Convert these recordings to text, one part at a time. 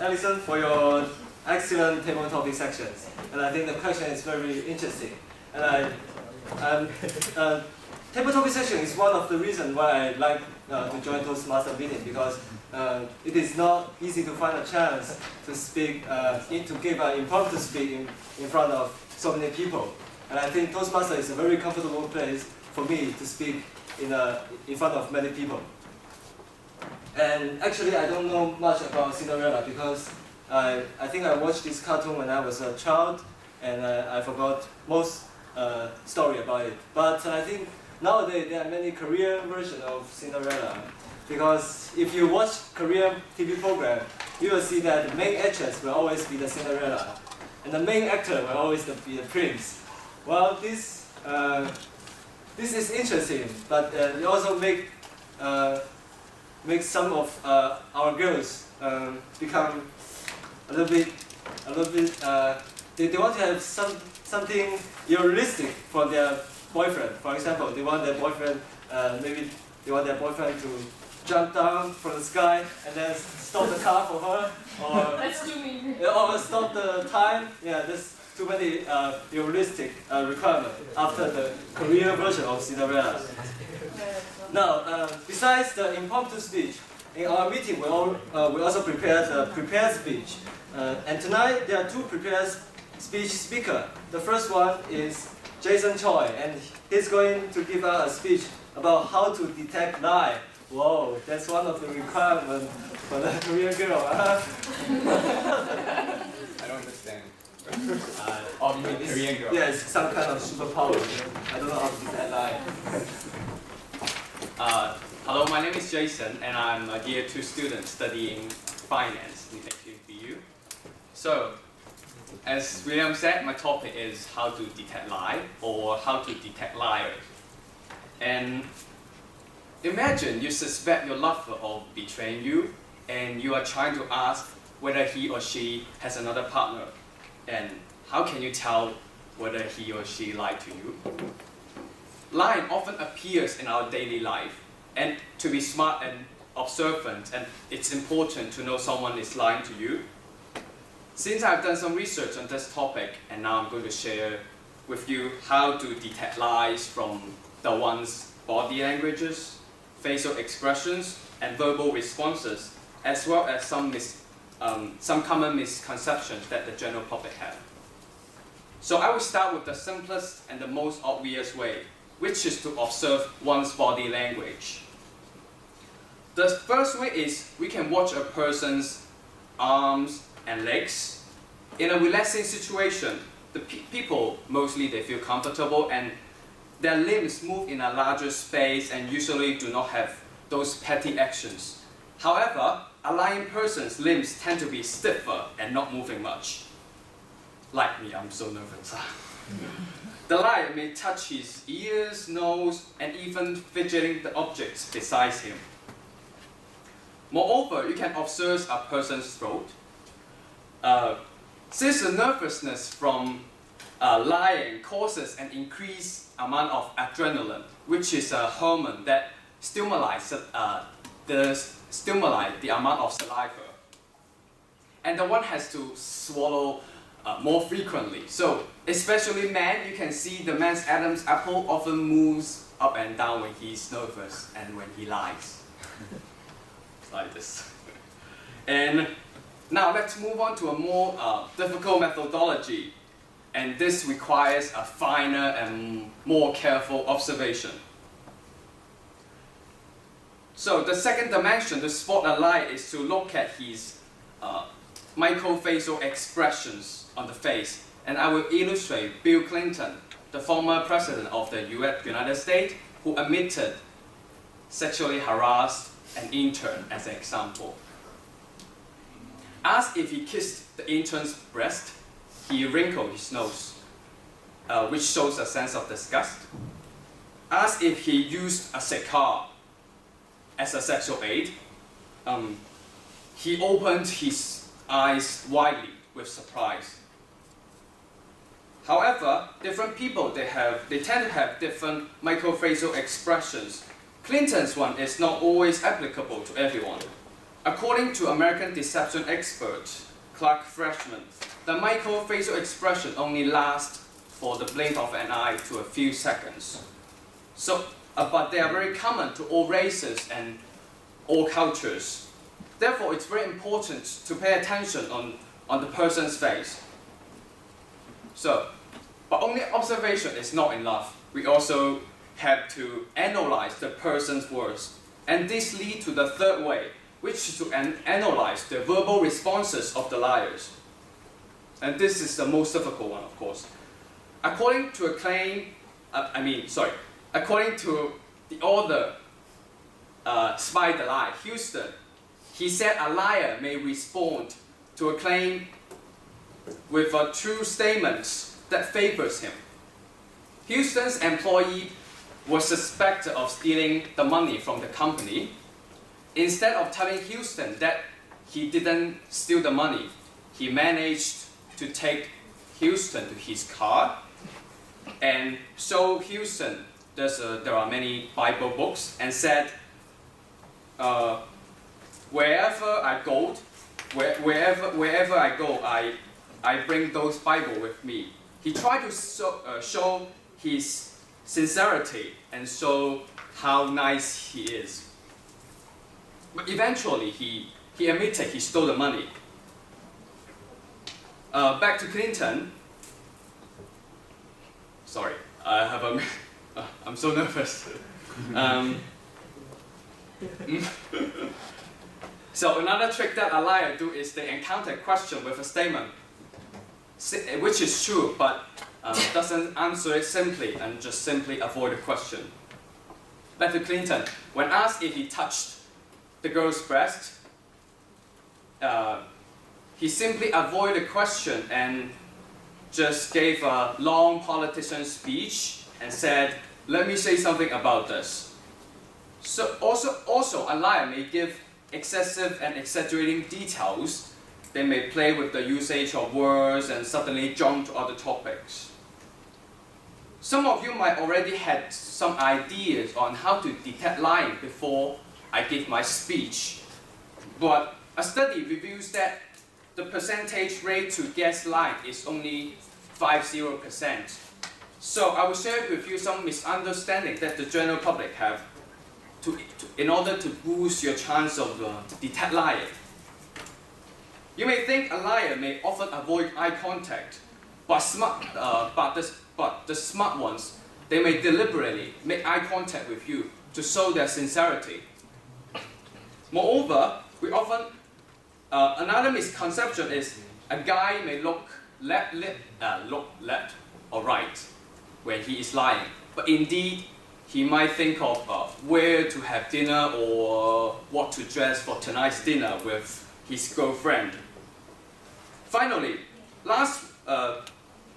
Alison, for your excellent table topic sections. And I think the question is very interesting. And table topic section is one of the reasons why I like to join Toastmasters meeting, because it is not easy to find a chance to speak, to give an impromptu speak in front of so many people. And I think Toastmasters is a very comfortable place for me to speak in front of many people. And actually, I don't know much about Cinderella because I think I watched this cartoon when I was a child, and I forgot most story about it. But I think nowadays there are many Korean versions of Cinderella, because if you watch Korean TV program, you will see that the main actress will always be the Cinderella, and the main actor will always be the prince. Well, this is interesting, but it also make some of our girls become a little bit. They want to have something realistic for their boyfriend. For example, they want their boyfriend maybe they want their boyfriend to jump down from the sky and then stop the car for her, or that's too mean. Or stop the time. Yeah, there's too many realistic requirements after the Korean version of Cinderella. Now, besides the impromptu speech, in our meeting we also prepared a prepared speech. And tonight there are two prepared speech speakers. The first one is Jason Choi, and he's going to give us a speech about how to detect lie. Whoa, that's one of the requirements for the Korean girl. I don't understand. You mean Korean girl? Yes, some kind of superpower. I don't know how to detect lie. Hello, my name is Jason, and I'm a year 2 student studying finance in HKBU. So, as William said, my topic is how to detect lie, or how to detect liars. And imagine you suspect your lover of betraying you, and you are trying to ask whether he or she has another partner. And how can you tell whether he or she lied to you? Lying often appears in our daily life, and to be smart and observant, and it's important to know someone is lying to you. Since I've done some research on this topic, and now I'm going to share with you how to detect lies from the one's body languages, facial expressions, and verbal responses, as well as some common misconceptions that the general public have. So I will start with the simplest and the most obvious way, which is to observe one's body language. The first way is we can watch a person's arms and legs. In a relaxing situation, the people mostly they feel comfortable and their limbs move in a larger space and usually do not have those petty actions. However, a lying person's limbs tend to be stiffer and not moving much. Like me, I'm so nervous. The liar may touch his ears, nose, and even fidgeting the objects beside him. Moreover, you can observe a person's throat. Since the nervousness from lying causes an increased amount of adrenaline, which is a hormone that stimulates the amount of saliva. And the one has to swallow more frequently. So, especially men, you can see the man's Adam's apple often moves up and down when he's nervous and when he lies. It's like this. And now let's move on to a more difficult methodology. And this requires a finer and more careful observation. So the second dimension to spot a lie is to look at his microfacial expressions on the face. And I will illustrate Bill Clinton, the former president of the United States, who admitted sexually harassed an intern as an example. Asked if he kissed the intern's breast, he wrinkled his nose, which shows a sense of disgust. Asked if he used a cigar as a sexual aid, he opened his eyes widely with surprise. However, different people, they tend to have different microfacial expressions. Clinton's one is not always applicable to everyone. According to American deception expert Clark Freshman, the micro-facial expression only lasts for the blink of an eye to a few seconds. So, but they are very common to all races and all cultures. Therefore, it's very important to pay attention on the person's face. So, but only observation is not enough. We also have to analyze the person's words. And this leads to the third way, which is to analyze the verbal responses of the liars. And this is the most difficult one, of course. According to according to the author, Spy the Lie, Houston, he said a liar may respond to a claim with a true statement that favors him. Houston's employee was suspected of stealing the money from the company. Instead of telling Houston that he didn't steal the money, he managed to take Houston to his car and show Houston there are many Bible books and said, wherever I go, I bring those Bible with me. He tried to show his sincerity and show how nice he is. But eventually, he admitted he stole the money. Back to Clinton. Sorry, I have a. I'm so nervous. So another trick that a liar do is they encounter a question with a statement, which is true, but doesn't answer it simply and just simply avoid the question. Back to Clinton. When asked if he touched the girl's breast, he simply avoided the question and just gave a long politician speech and said, "Let me say something about this." So also a liar may give excessive and exaggerating details. They may play with the usage of words and suddenly jump to other topics. Some of you might already had some ideas on how to detect lying before I give my speech. But a study reveals that the percentage rate to guess lying is only 50%. So I will share with you some misunderstanding that the general public have in order to boost your chance of detect lying. You may think a liar may often avoid eye contact, but the smart ones, they may deliberately make eye contact with you to show their sincerity. Moreover, another misconception is a guy may look left or right when he is lying, but indeed he might think of where to have dinner or what to dress for tonight's dinner with his girlfriend. Finally,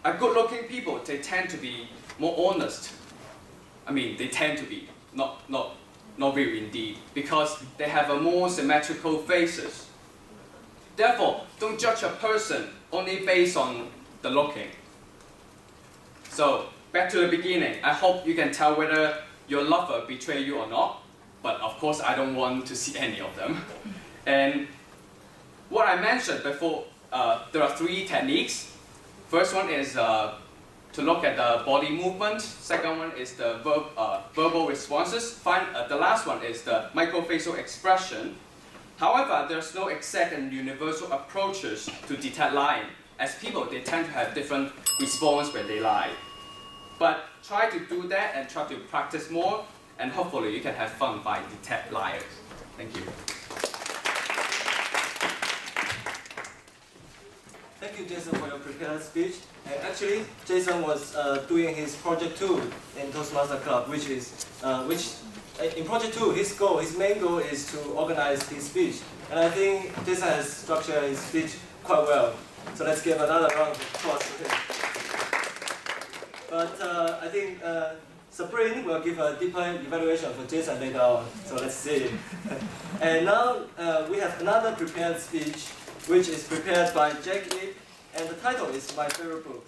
a good-looking people, they tend to be more honest. They tend to be, not real indeed, because they have a more symmetrical faces. Therefore, don't judge a person only based on the looking. So, back to the beginning. I hope you can tell whether your lover betrayed you or not, but of course I don't want to see any of them. And what I mentioned before, there are 3 techniques. First one is to look at the body movement. Second one is the verbal responses. The last one is the microfacial expression. However, there's no exact and universal approaches to detect lying, as people, they tend to have different response when they lie. But try to do that and try to practice more, and hopefully you can have fun by detect liars. Thank you. Thank you, Jason, for your prepared speech. And actually, Jason was doing his project 2 in Toastmasters Club, which in project 2, his main goal is to organize his speech. And I think Jason has structured his speech quite well. So let's give another round of applause to him. But I think Sabrine will give a deeper evaluation for Jason later on. So let's see. And now we have another prepared speech, which is prepared by Jack Ip, and the title is My Favorite Book.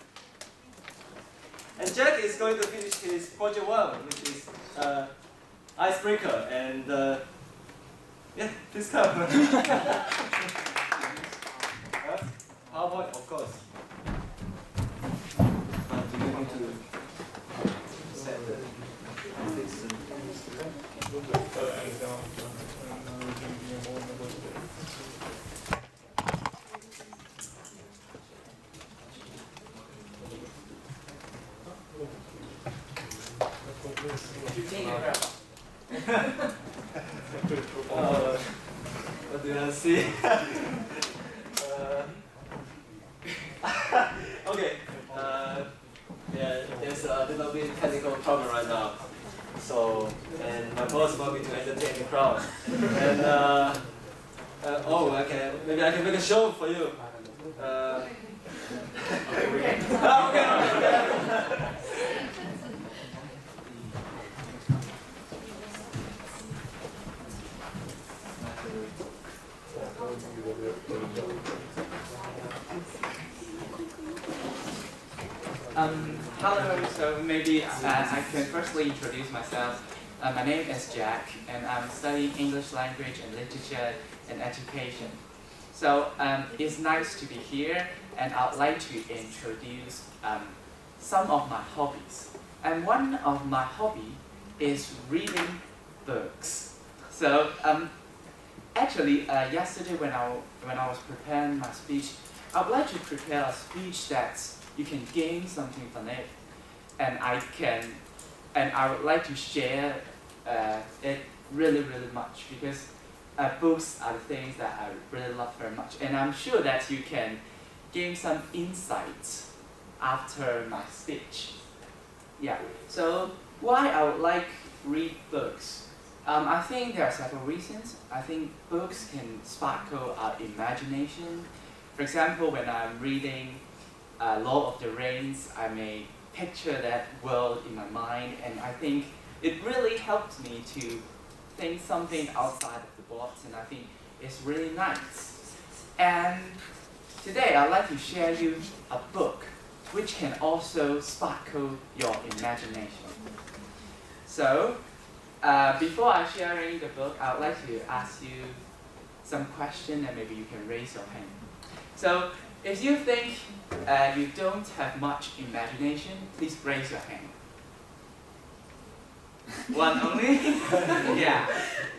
And Jack is going to finish his project 1, which is icebreaker, and Yeah, please come. PowerPoint, of course. But do you need to set the what do you see? Okay. Yeah, there's a little bit technical problem right now. So, and my boss want me to entertain the crowd. And oh, okay, maybe I can make a show for you. Okay. Hello, so maybe I can firstly introduce myself. My name is Jack, and I'm studying English language and literature and education. So it's nice to be here, and I'd like to introduce some of my hobbies. And one of my hobby is reading books. So actually, yesterday when I was preparing my speech, I would like to prepare a speech that you can gain something from it, and I would like to share it really much, because books are the things that I really love very much, and I'm sure that you can gain some insights after my speech. Yeah. So why I would like read books? I think there are several reasons. I think books can sparkle our imagination. For example, when I'm reading Lord of the Rings, I may picture that world in my mind, and I think it really helps me to think something outside of the box, and I think it's really nice. And today I'd like to share you a book which can also sparkle your imagination. So before I sharing the book, I'd like to ask you some questions, and maybe you can raise your hand. So if you think you don't have much imagination, please raise your hand. One only? Yeah.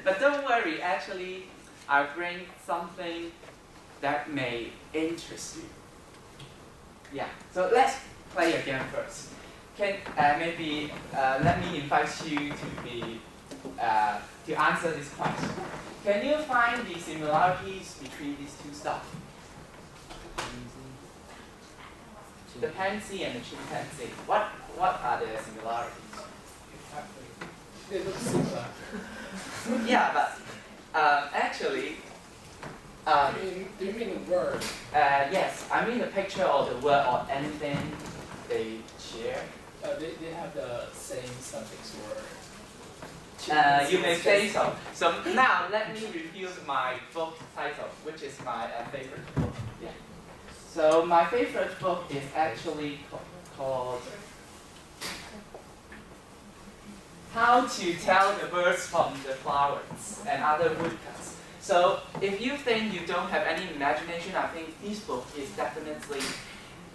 But don't worry, actually, I'll bring something that may interest you. Yeah. So let's play a game first. Can maybe let me invite you to answer this question. Can you find the similarities between these two stuff? The pansy and the chimpanzee. What are the similarities? They look similar. Yeah, but actually, Do you mean the word? yes, I mean the picture or the word or anything they share. They have the same suffix word. You may say so. So now let me review my book title, which is my favorite book. Yeah. So my favorite book is actually called How to Tell the Birds from the Flowers and Other Woodcuts. So if you think you don't have any imagination, I think this book is definitely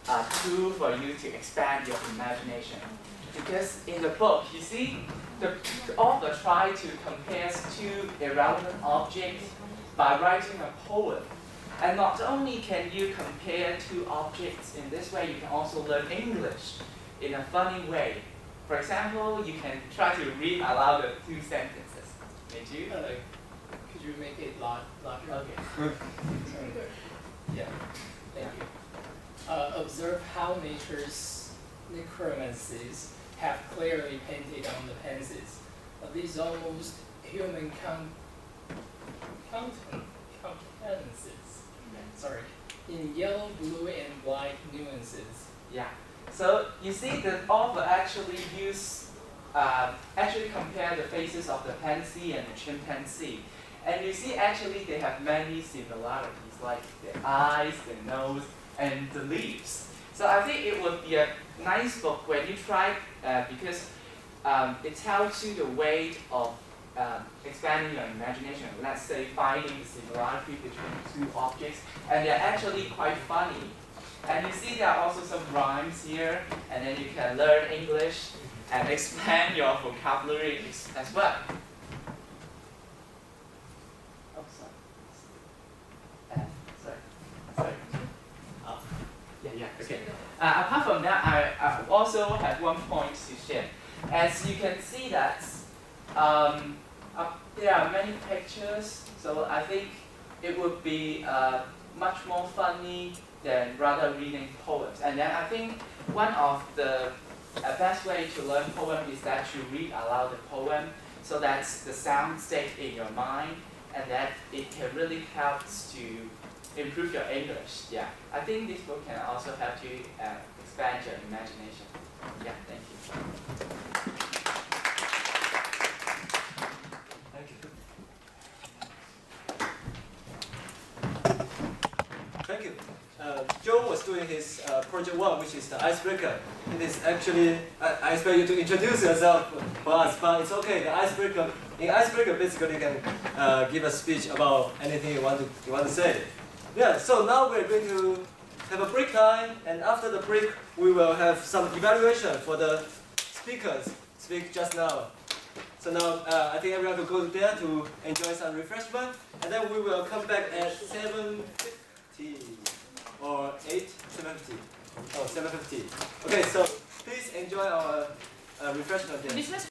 a tool for you to expand your imagination. Because in the book, you see, the author tried to compare two irrelevant objects by writing a poem. And not only can you compare two objects in this way, you can also learn English in a funny way. For example, you can try to read aloud the two sentences. May you? Could you make it larger? Okay. Yeah. Thank you. Observe how nature's necromancies have clearly painted on the pansies. These almost human countenances. Sorry. In yellow, blue, and white nuances. Yeah. So you see, the author actually compare the faces of the pansy and the chimpanzee, and you see actually they have many similarities, like the eyes, the nose, and the leaves. So I think it would be a nice book when you try because it tells you the way of expanding your imagination. Let's say finding the similarity between two objects, and they're actually quite funny. And you see there are also some rhymes here, and then you can learn English and expand your vocabulary as well. Oh, sorry. Yeah, okay. Apart from that, I also have one point to share. As you can see that there are many pictures, so I think it would be much more funny than rather reading poems. And then I think one of the best way to learn poem is that you read aloud the poem, so that the sound stays in your mind, and that it can really help to improve your English. Yeah, I think this book can also help you expand your imagination. Yeah, thank you. Thank you. Thank you. Joe was doing his project 1, which is the icebreaker. It is actually, I expect you to introduce yourself for us, but it's okay. The icebreaker, in icebreaker, basically you can give a speech about anything you want to say. Yeah. So now we're going to have a break time, and after the break, we will have some evaluation for the speakers speak just now. So now I think everyone will go there to enjoy some refreshment, and then we will come back at 7:50 or 7:50. Oh, 7:50. Okay, so please enjoy our refreshment there.